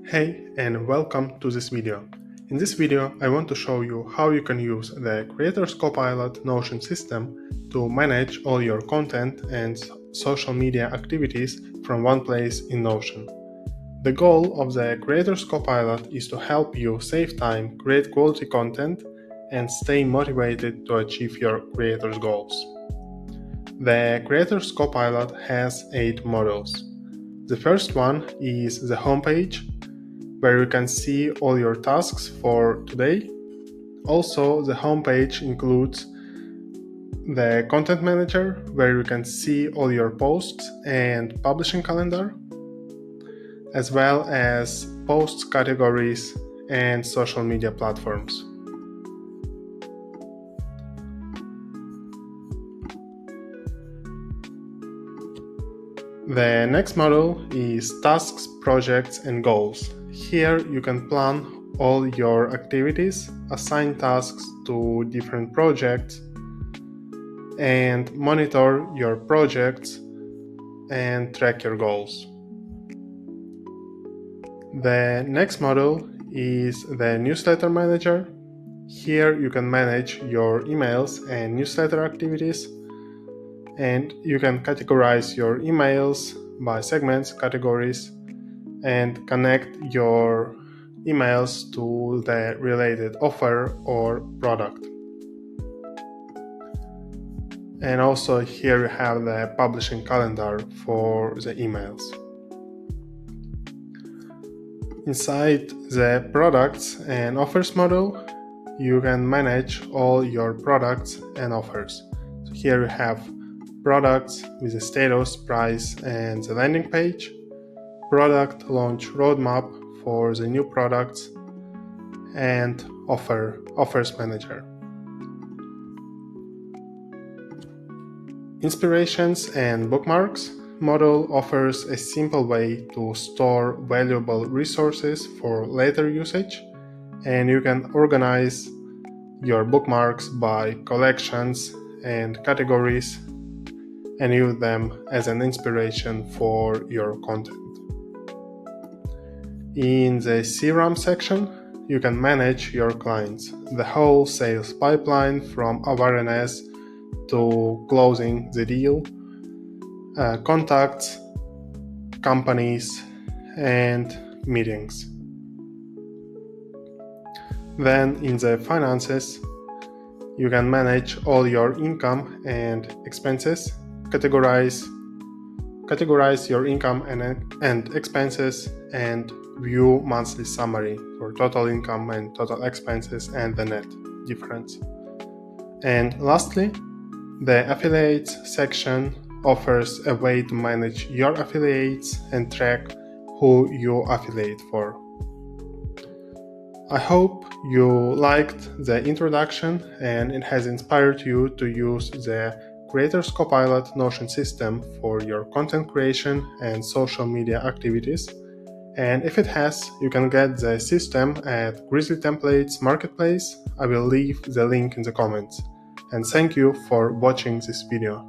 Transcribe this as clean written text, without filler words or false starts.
Hey and welcome to this video. In this video I want to show you how you can use the Creators Copilot Notion system to manage all your content and social media activities from one place in Notion. The goal of the Creators Copilot is to help you save time, create quality content, and stay motivated to achieve your creators' goals. The Creators Copilot has 8 modules. The first one is the homepage, where you can see all your tasks for today. Also, the homepage includes the content manager, where you can see all your posts and publishing calendar, as well as posts categories and social media platforms. The next module is tasks, projects, and goals. Here you can plan all your activities, assign tasks to different projects, and monitor your projects and track your goals. The next module is the newsletter manager. Here you can manage your emails and newsletter activities, and you can categorize your emails by segments, categories, and connect your emails to the related offer or product. And also here you have the publishing calendar for the emails. Inside the products and offers module, you can manage all your products and offers. So here you have products with the status, price, and the landing page, product launch roadmap for the new products, and offers manager. Inspirations and bookmarks module offers a simple way to store valuable resources for later usage, and you can organize your bookmarks by collections and categories and use them as an inspiration for your content. In the CRM section, you can manage your clients, the whole sales pipeline from awareness to closing the deal, contacts, companies, and meetings. Then in the finances, you can manage all your income and expenses, categorize your income and expenses, and view monthly summary for total income and total expenses and the net difference. And lastly, the affiliates section offers a way to manage your affiliates and track who you affiliate for. I hope you liked the introduction and it has inspired you to use the Creators Copilot Notion system for your content creation and social media activities. And if it has, you can get the system at Grizzly Templates Marketplace. I will leave the link in the comments. And thank you for watching this video.